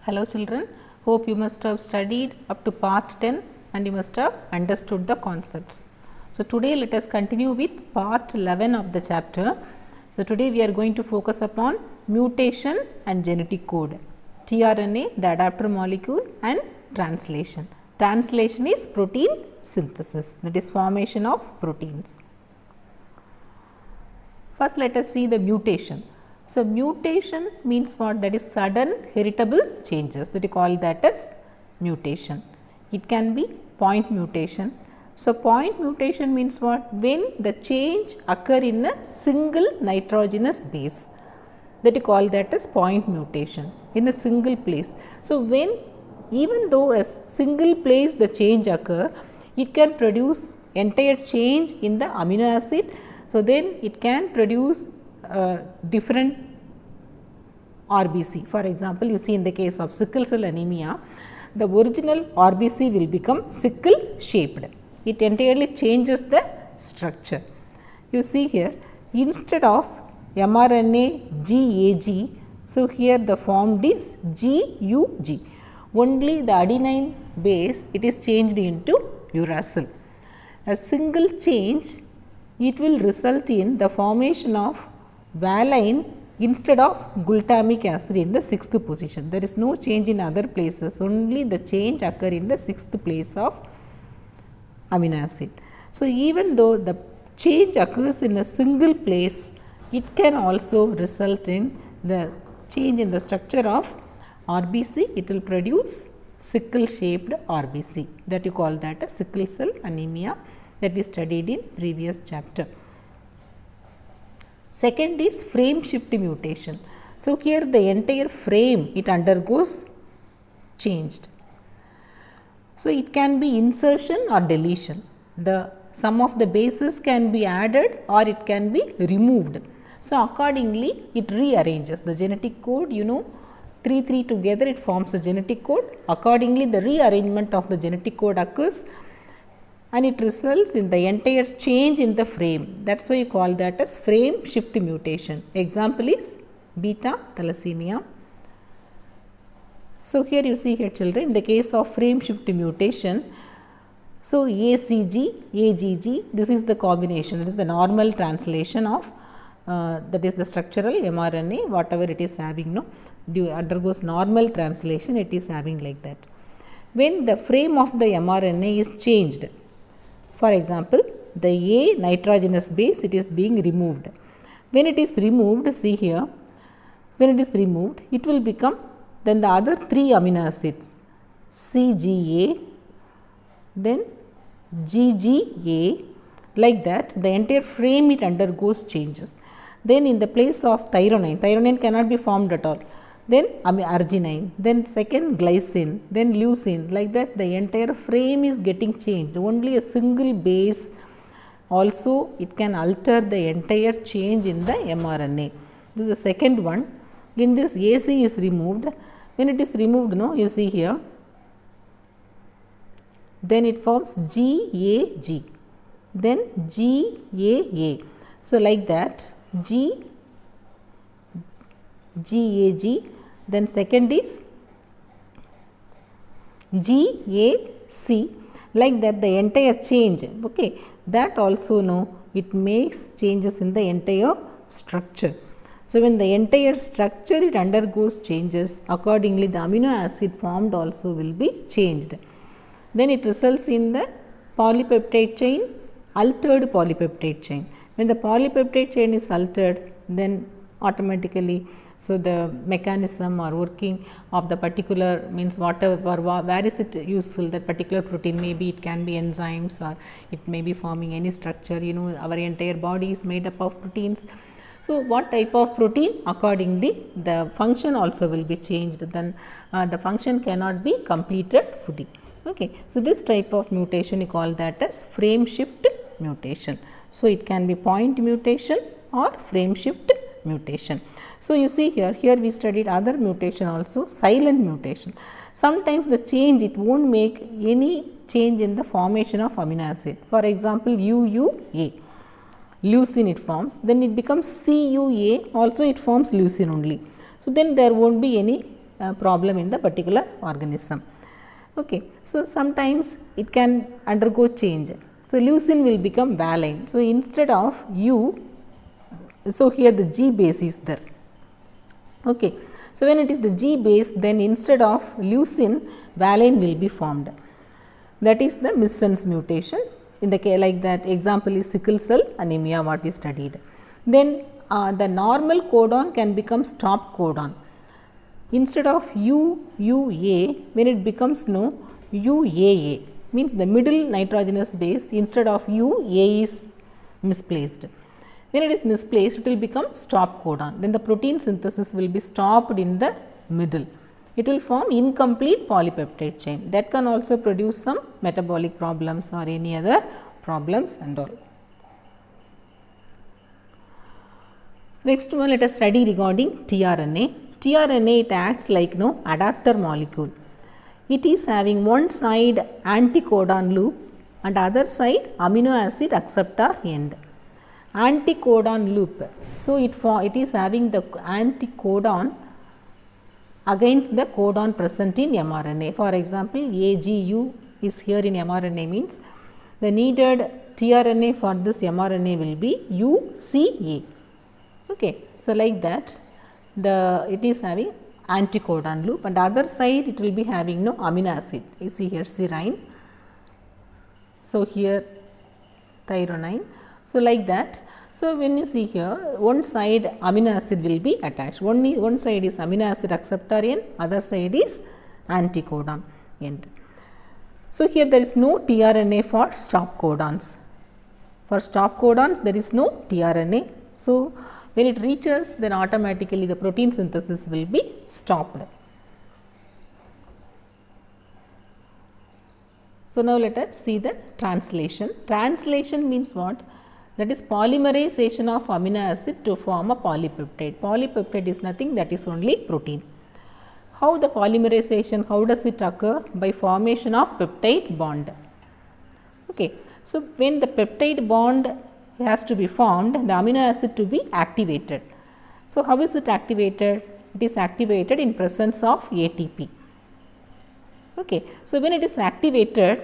Hello children, hope you must have studied up to part 10 and you must have understood the concepts. So, today let us continue with part 11 of the chapter. So, today we are going to focus upon mutation and genetic code, tRNA, the adapter molecule and translation. Translation is protein synthesis, that is formation of proteins. First let us see the mutation. So, mutation means what? That is sudden heritable changes, that you call that as mutation. It can be point mutation. So, point mutation means what? When the change occur in a single nitrogenous base, that you call that as point mutation in a single place. So, when even though a single place the change occur, it can produce entire change in the amino acid. So, then it can produce different RBC. For example, you see in the case of sickle cell anemia, the original RBC will become sickle shaped. It entirely changes the structure. You see here, instead of mRNA GAG, so here the formed is GUG. Only the adenine base it is changed into uracil. A single change, it will result in the formation of valine instead of glutamic acid in the 6th position. There is no change in other places, only the change occur in the 6th place of amino acid. So, even though the change occurs in a single place, it can also result in the change in the structure of RBC. It will produce sickle shaped RBC, that you call that as sickle cell anemia, that we studied in previous chapter. Second is frame shift mutation. So, here the entire frame it undergoes changed. So, it can be insertion or deletion. Some of the bases can be added or it can be removed. So, accordingly it rearranges the genetic code, 3 together it forms a genetic code. Accordingly the rearrangement of the genetic code occurs and it results in the entire change in the frame. That is why you call that as frame shift mutation. Example is beta thalassemia. So, here you see here children, in the case of frame shift mutation, so ACG, AGG, this is the combination, that is the normal translation of that is the structural mRNA, whatever it is having, undergoes normal translation, it is having like that. When the frame of the mRNA is changed, for example, the A nitrogenous base it is being removed. When it is removed, see here, when it is removed, it will become then the other 3 amino acids CGA, then GGA, like that the entire frame it undergoes changes. Then in the place of threonine cannot be formed at all. Then arginine, then second glycine, then leucine, like that the entire frame is getting changed. Only a single base also it can alter the entire change in the mRNA. This is the second one. In this AC is removed. When it is removed, you see here, then it forms GAG, then GAA. So, like that GAG, then second is GAC, like that the entire change, okay, that also it makes changes in the entire structure. So, when the entire structure it undergoes changes, accordingly the amino acid formed also will be changed. Then it results in the polypeptide chain, altered polypeptide chain. When the polypeptide chain is altered, then automatically, so the mechanism or working of the particular means whatever, where is it useful, that particular protein, maybe it can be enzymes or it may be forming any structure, our entire body is made up of proteins. So, what type of protein, accordingly the function also will be changed, then the function cannot be completed fully. Okay. So, this type of mutation you call that as frame shift mutation. So, it can be point mutation or frame shift mutation. So, you see here we studied other mutation also, silent mutation. Sometimes the change it will not make any change in the formation of amino acid. For example, UUA, leucine it forms, then it becomes CUA, also it forms leucine only. So, then there will not be any problem in the particular organism. Okay, so sometimes it can undergo change. So leucine will become valine. So instead of U, so here the G base is there. Okay, so when it is the G base, then instead of leucine, valine will be formed. That is the missense mutation. In the case like that, example is sickle cell anemia, what we studied. Then the normal codon can become stop codon. Instead of UUA, when it becomes no UAA, means the middle nitrogenous base, instead of U, A is misplaced. When it is misplaced, it will become stop codon. Then the protein synthesis will be stopped in the middle. It will form incomplete polypeptide chain. That can also produce some metabolic problems or any other problems and all. So next one, let us study regarding tRNA. tRNA, it acts like adapter molecule. It is having one side anticodon loop and other side amino acid acceptor end. Anticodon loop. So it is having the anticodon against the codon present in mRNA. For example, AGU is here in mRNA, means the needed tRNA for this mRNA will be UCA. Okay, so like that, it is having anticodon loop, and other side it will be having no amino acid. You see here serine. So here thyrronine. So like that. So when you see here, one side amino acid will be attached. One side is amino acid acceptor end, other side is anticodon end. So here there is no tRNA for stop codons. For stop codons there is no tRNA. So when it reaches, then automatically the protein synthesis will be stopped. So now let us see the translation. Translation means what? That is polymerization of amino acid to form a polypeptide. Polypeptide is nothing, that is only protein. How the polymerization, how does it occur? By formation of peptide bond. Okay. So when the peptide bond has to be formed, the amino acid to be activated. So how is it activated? It is activated in presence of ATP. Okay. So when it is activated,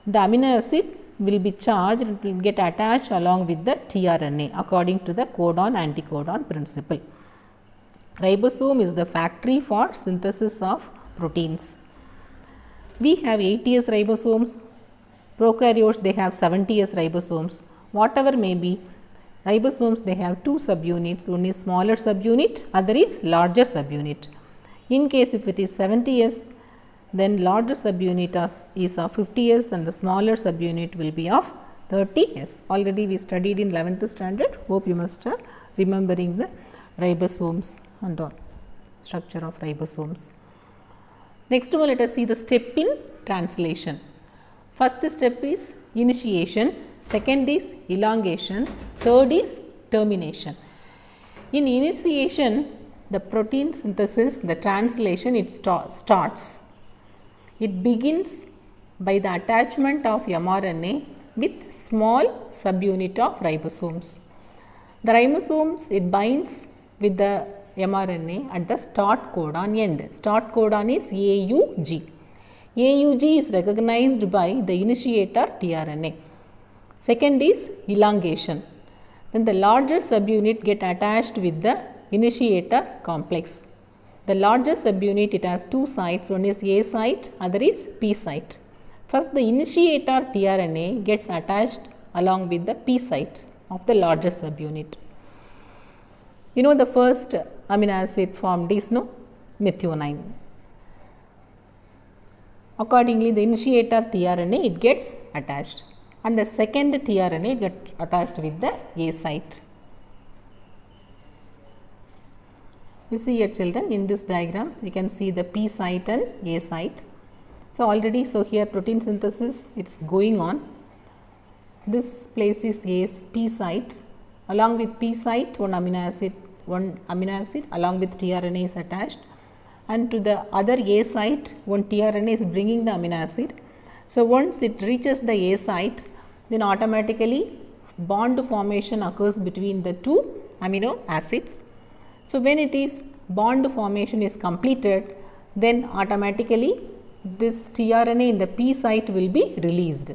the amino acid will be charged, it will get attached along with the tRNA according to the codon-anticodon principle. Ribosome is the factory for synthesis of proteins. We have 80S ribosomes, prokaryotes they have 70S ribosomes. Whatever may be, ribosomes they have two subunits, one is smaller subunit, other is larger subunit. In case if it is 70S, then larger subunit is of 50S and the smaller subunit will be of 30S. Already we studied in 11th standard, hope you must have remembering the ribosomes and all, structure of ribosomes. Next one, let us see the step in translation. First step is initiation, second is elongation, third is termination. In initiation, the protein synthesis, the translation, it starts. It begins by the attachment of mRNA with small subunit of ribosomes. The ribosomes, it binds with the mRNA at the start codon end. Start codon is AUG. AUG is recognized by the initiator tRNA. Second is elongation. Then the larger subunit get attached with the initiator complex. The larger subunit, it has two sites, one is A site, other is P site. First the initiator tRNA gets attached along with the P site of the larger subunit. You know the first amino acid formed is methionine. Accordingly, the initiator tRNA, it gets attached, and the second tRNA gets attached with the A site. You see here children, in this diagram you can see the P site and A site. So already, so here protein synthesis it's going on. This place is P site. Along with P site, one amino acid along with tRNA is attached, and to the other A site, one tRNA is bringing the amino acid. So once it reaches the A site, then automatically bond formation occurs between the two amino acids. So when it is bond formation is completed, then automatically this tRNA in the P site will be released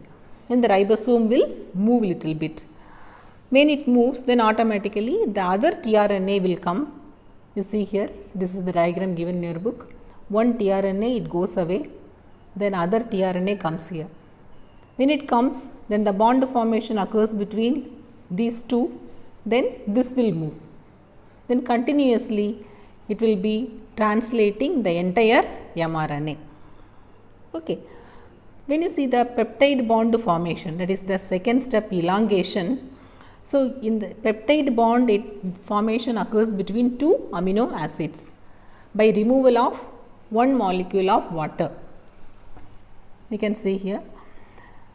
and the ribosome will move little bit. When it moves, then automatically the other tRNA will come. You see here, this is the diagram given in your book. One tRNA, it goes away, then other tRNA comes here. When it comes, then the bond formation occurs between these two, then this will move. Then continuously it will be translating the entire mRNA. Okay. When you see the peptide bond formation, that is the second step, elongation. So, in the peptide bond formation occurs between two amino acids by removal of one molecule of water. You can see here,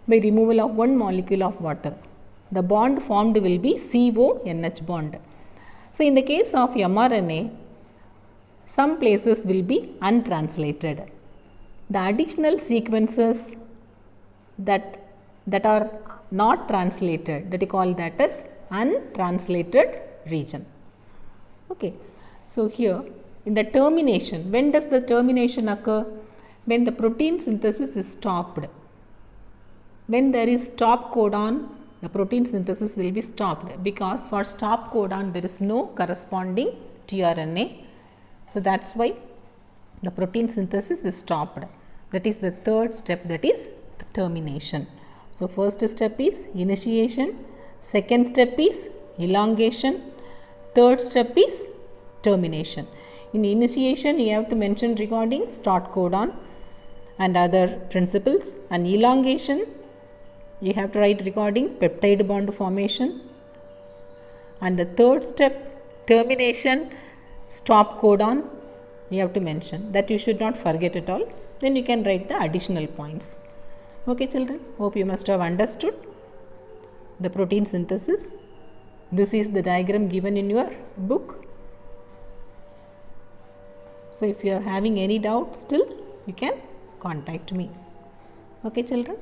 by removal of one molecule of water, the bond formed will be CONH bond. So, in the case of mRNA, some places will be untranslated. The additional sequences that are not translated, that we call that as untranslated region. Okay. So, here in the termination, when does the termination occur? When the protein synthesis is stopped. When there is stop codon, the protein synthesis will be stopped, because for stop codon there is no corresponding tRNA. So, that is why the protein synthesis is stopped. That is the third step, that is the termination. So, first step is initiation, second step is elongation, third step is termination. In initiation, you have to mention regarding start codon and other principles, and elongation you have to write regarding peptide bond formation, and the third step, termination, stop codon, you have to mention. That you should not forget at all. Then you can write the additional points. Okay children, hope you must have understood the protein synthesis. This is the diagram given in your book. So, if you are having any doubt still, you can contact me. Okay children.